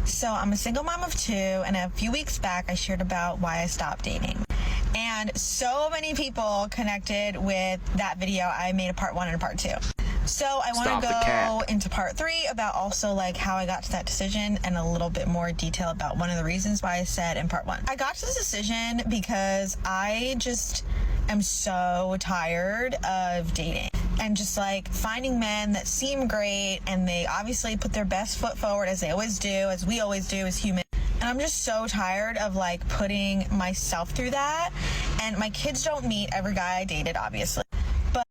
So I'm a single mom of 2, and a few weeks back I shared about why I stopped dating. And so many people connected with that video. I made a part 1 and a part 2. So I want to go into part 3 about also like how I got to that decision and a little bit more detail about one of the reasons why I said in part 1. I got to this decision because I just am so tired of dating and just like finding men that seem great and they obviously put their best foot forward as they always do, as we always do as humans. And I'm just so tired of like putting myself through that. And my kids don't meet every guy I dated, obviously. But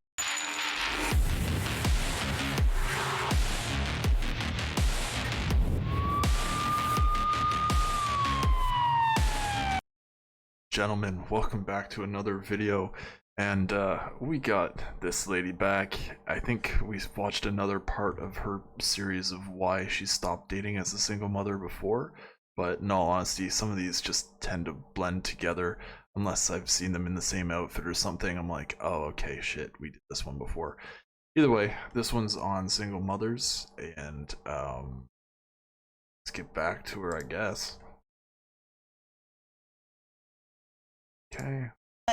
gentlemen, welcome back to another video. And we got this lady back. I think we watched another part of her series of why she stopped dating as a single mother before, but in all honesty, some of these just tend to blend together unless I've seen them in the same outfit or something. I'm like, oh, okay, shit, we did this one before. Either way, this one's on single mothers, and let's get back to her, I guess. Okay.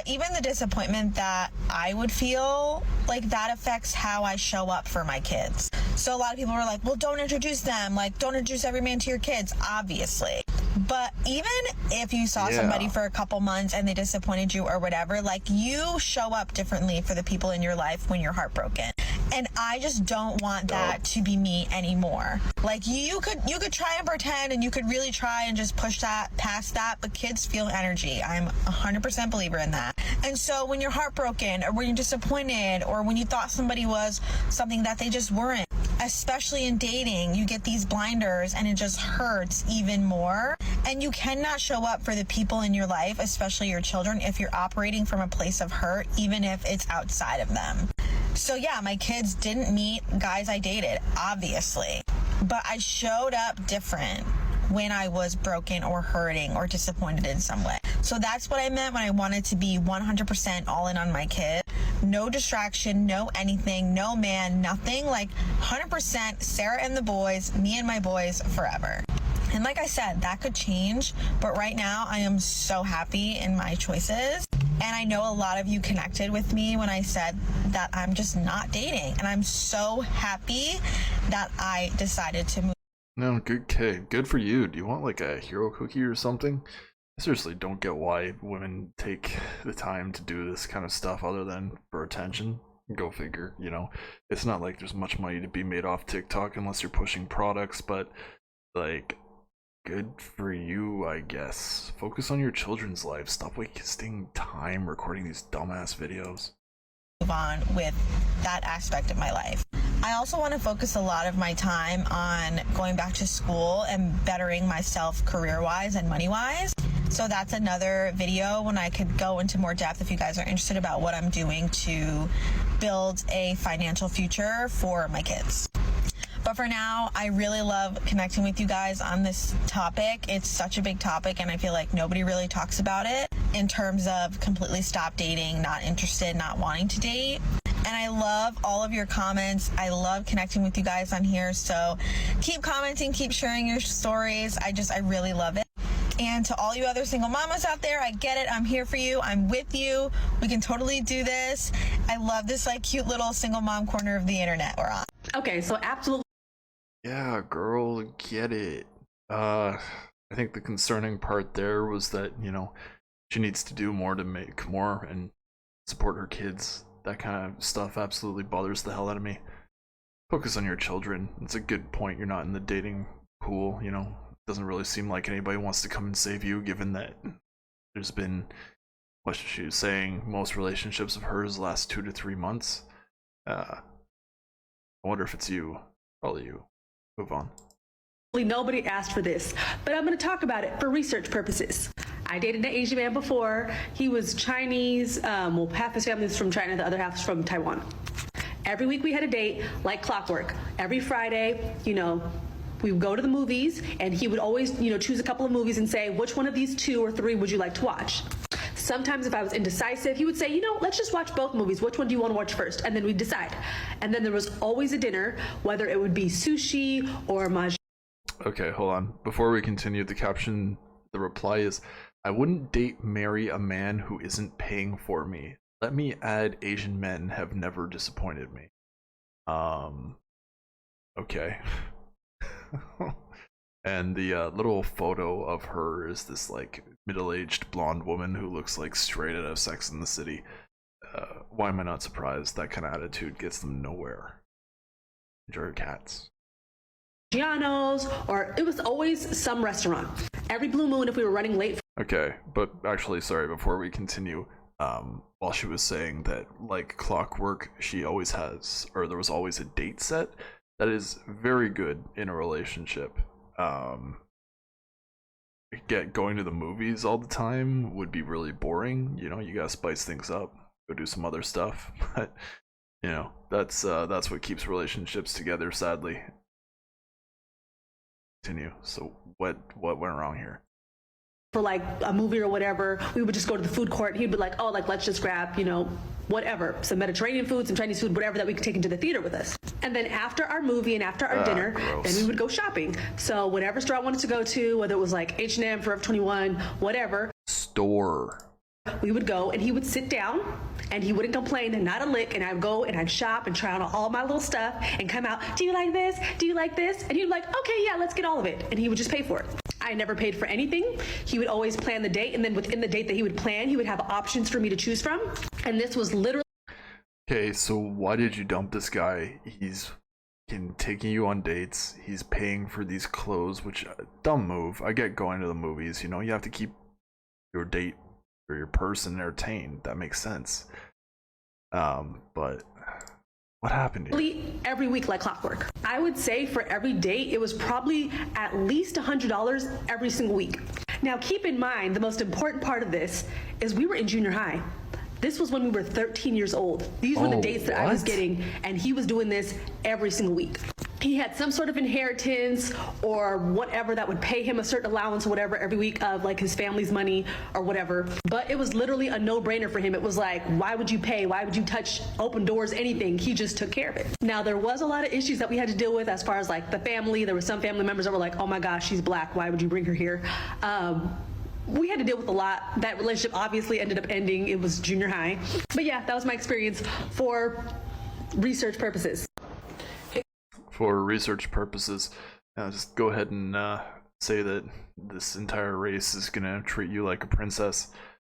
even the disappointment that I would feel, like that affects how I show up for my kids. So a lot of people were like, well, don't introduce them. Like, don't introduce every man to your kids, obviously. But even if you saw somebody for a couple months and they disappointed you or whatever, like, you show up differently for the people in your life when you're heartbroken. And I just don't want that to be me anymore. Like, you could try and pretend, and you could really try and just push that past that, but kids feel energy. I'm 100% believer in that. And so when you're heartbroken, or when you're disappointed, or when you thought somebody was something that they just weren't, especially in dating, you get these blinders and it just hurts even more. And you cannot show up for the people in your life, especially your children, if you're operating from a place of hurt, even if it's outside of them. So yeah, my kids didn't meet guys I dated, obviously, but I showed up different when I was broken or hurting or disappointed in some way. So that's what I meant when I wanted to be 100% all in on my kid. No distraction, no anything, no man, nothing. Like 100% Sarah and the boys, me and my boys forever. And like I said, that could change, but right now I am so happy in my choices. And I know a lot of you connected with me when I said that I'm just not dating. And I'm so happy that I decided to move. No, good kid. Good for you. Do you want like a hero cookie or something? I seriously don't get why women take the time to do this kind of stuff other than for attention. Go figure, you know. It's not like there's much money to be made off TikTok unless you're pushing products, but like, good for you, I guess. Focus on your children's lives. Stop wasting time recording these dumbass videos. Move on with that aspect of my life. I also want to focus a lot of my time on going back to school and bettering myself career-wise and money-wise. So that's another video when I could go into more depth if you guys are interested about what I'm doing to build a financial future for my kids. But for now, I really love connecting with you guys on this topic. It's such a big topic, and I feel like nobody really talks about it in terms of completely stop dating, not interested, not wanting to date. And I love all of your comments. I love connecting with you guys on here. So keep commenting, keep sharing your stories. I really love it. And to all you other single mamas out there, I get it. I'm here for you. I'm with you. We can totally do this. I love this like cute little single mom corner of the internet we're on. Okay, so absolutely. Yeah, girl, get it. I think the concerning part there was that, you know, she needs to do more to make more and support her kids. That kind of stuff absolutely bothers the hell out of me. Focus on your children. It's a good point. You're not in the dating pool, you know. It doesn't really seem like anybody wants to come and save you, given that there's been, what she was saying, most relationships of hers last 2 to 3 months. I wonder if it's you. Probably you. Move on. Nobody asked for this, but I'm going to talk about it for research purposes. I dated an Asian man before. He was Chinese. Well, half his family is from China, the other half is from Taiwan. Every week we had a date like clockwork. Every Friday, you know, we would go to the movies, and he would always, you know, choose a couple of movies and say, which one of these 2 or 3 would you like to watch? Sometimes if I was indecisive, he would say, you know, let's just watch both movies. Which one do you want to watch first? And then we'd decide. And then there was always a dinner, whether it would be sushi or mahjong. Okay, hold on. Before we continue, the reply is, I wouldn't date marry a man who isn't paying for me. Let me add, Asian men have never disappointed me. Okay. And the little photo of her is this like middle-aged blonde woman who looks like straight out of Sex and the City. Why am I not surprised? That kind of attitude gets them nowhere. Enjoy your cats. Giano's, or it was always some restaurant. Every blue moon, if we were running late. Okay, but actually, sorry, before we continue, while she was saying that, like clockwork, she always has, or there was always a date set, that is very good in a relationship. Going to the movies all the time would be really boring. You know, you gotta spice things up, go do some other stuff. But you know, that's what keeps relationships together, sadly. Continue. So what went wrong here? For like a movie or whatever, we would just go to the food court. He'd be like, oh, like let's just grab, you know, whatever, some Mediterranean food, some Chinese food, whatever that we could take into the theater with us. And then after our movie and after our dinner, gross. then we would go shopping. So whatever store I wanted to go to, whether it was like H&M, Forever 21, whatever. Store. We would go and he would sit down and he wouldn't complain and not a lick, and I'd go and I'd shop and try on all my little stuff and come out, do you like this? Do you like this? And he'd be like, okay, yeah, let's get all of it. And he would just pay for it. I never paid for anything. He would always plan the date, and then within the date that he would plan, he would have options for me to choose from. And this was literally... Okay, so why did you dump this guy? He's taking you on dates. He's paying for these clothes, which dumb move. I get going to the movies, you know, you have to keep your date or your person entertained. That makes sense. But what happened here? Every week like clockwork. I would say for every date, it was probably at least $100 every single week. Now keep in mind, the most important part of this is we were in junior high. This was when we were 13 years old. These were the dates that I was getting, and he was doing this every single week. He had some sort of inheritance or whatever that would pay him a certain allowance or whatever every week of like his family's money or whatever. But it was literally a no-brainer for him. It was like, why would you pay? Why would you touch open doors, anything? He just took care of it. Now, there was a lot of issues that we had to deal with as far as like the family. There were some family members that were like, oh my gosh, she's black. Why would you bring her here? We had to deal with a lot. That relationship obviously ended up ending. It was junior high. But yeah, that was my experience for research purposes. For research purposes, just go ahead and say that this entire race is gonna treat you like a princess,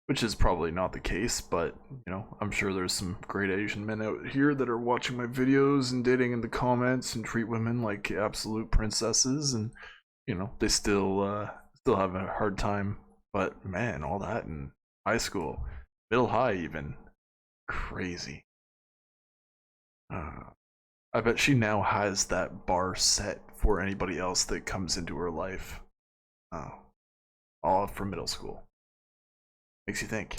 which is probably not the case, but you know, I'm sure there's some great Asian men out here that are watching my videos and dating in the comments and treat women like absolute princesses, and you know, they still have a hard time. But man, all that in high school, middle high even, crazy. I bet she now has that bar set for anybody else that comes into her life. All from middle school. Makes you think.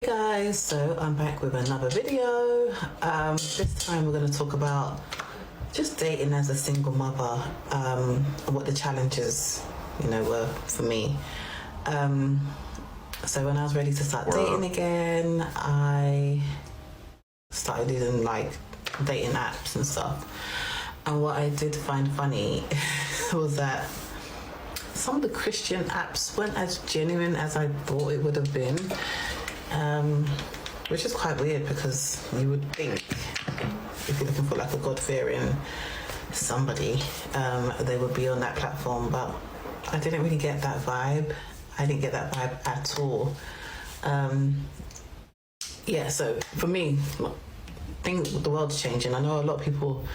Hey guys, so I'm back with another video. This time we're going to talk about just dating as a single mother, and what the challenges, you know, were for me. So when I was ready to start dating again, I started using like dating apps and stuff. And what I did find funny was that some of the Christian apps weren't as genuine as I thought it would have been, which is quite weird because you would think if you're looking for like a God-fearing somebody, they would be on that platform, but I didn't really get that vibe. I didn't get that vibe at all. Yeah, so for me, the world's changing. I know a lot of people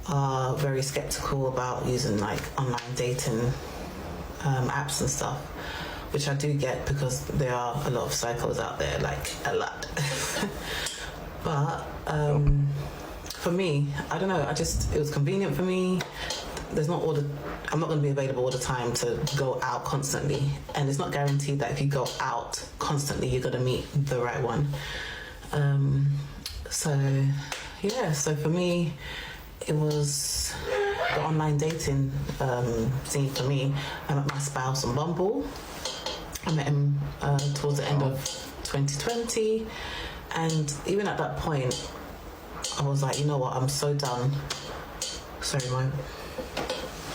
are very skeptical about using like online dating apps and stuff, which I do get because there are a lot of psychos out there, like a lot. But for me, I don't know, it was convenient for me. I'm not going to be available all the time to go out constantly, and it's not guaranteed that if you go out constantly you're going to meet the right one. So for me it was the online dating scene for me. I met my spouse on Bumble. I met him towards the end of 2020, and even at that point I was like, you know what, I'm so done. Sorry,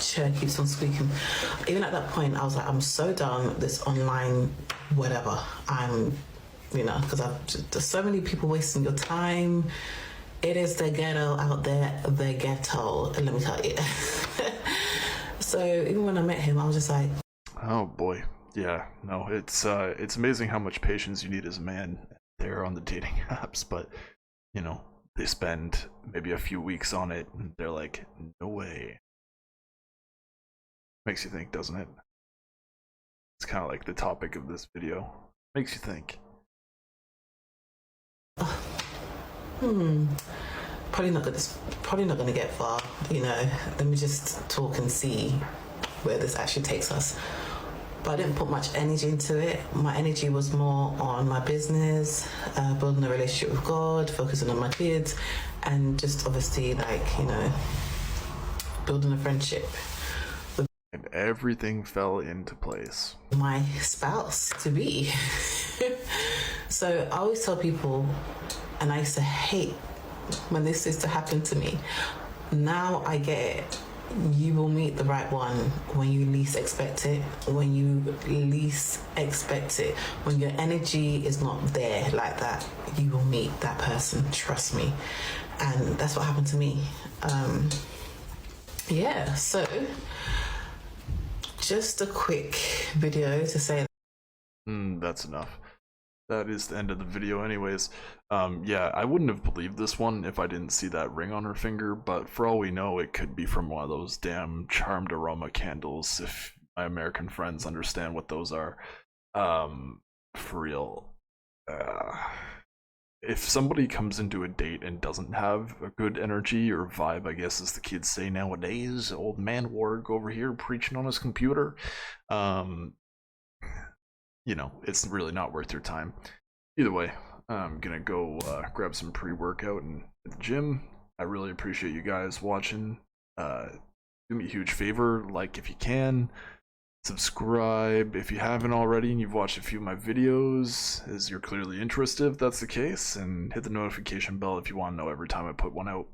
chair keeps on squeaking. Even at that point, I was like, I'm so done with this online whatever. Because there's so many people wasting your time. It is the ghetto out there, the ghetto, and let me tell you. So even when I met him, I was just like, oh boy, yeah, no, it's amazing how much patience you need as a man there on the dating apps, but they spend maybe a few weeks on it and they're like, no way. Makes you think, doesn't it? It's kind of like the topic of this video. Makes you think. Probably not gonna get far. Let me just talk and see where this actually takes us. But I didn't put much energy into it. My energy was more on my business, building a relationship with God, focusing on my kids, and just obviously building a friendship with And everything fell into place. my spouse to be. So I always tell people, and I used to hate when this used to happen to me. Now I get it. You will meet the right one when you least expect it. When your energy is not there like that, you will meet that person. Trust me. And that's what happened to me. So just a quick video to say. That's enough. That is the end of the video anyways. Yeah, I wouldn't have believed this one if I didn't see that ring on her finger, but for all we know, it could be from one of those damn charmed aroma candles, if my American friends understand what those are. For real. If somebody comes into a date and doesn't have a good energy or vibe, I guess as the kids say nowadays, old man Warg over here preaching on his computer, it's really not worth your time. Either way, I'm gonna go grab some pre-workout and at the gym. I really appreciate you guys watching. Do me a huge favor, like if you can, subscribe if you haven't already and you've watched a few of my videos, as you're clearly interested if that's the case, and hit the notification bell if you want to know every time I put one out.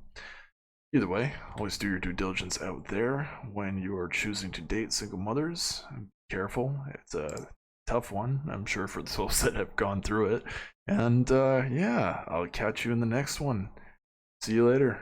Either way, always do your due diligence out there when you are choosing to date single mothers. Be careful, it's a tough one, I'm sure, for those that have gone through it. And yeah, I'll catch you in the next one. See you later.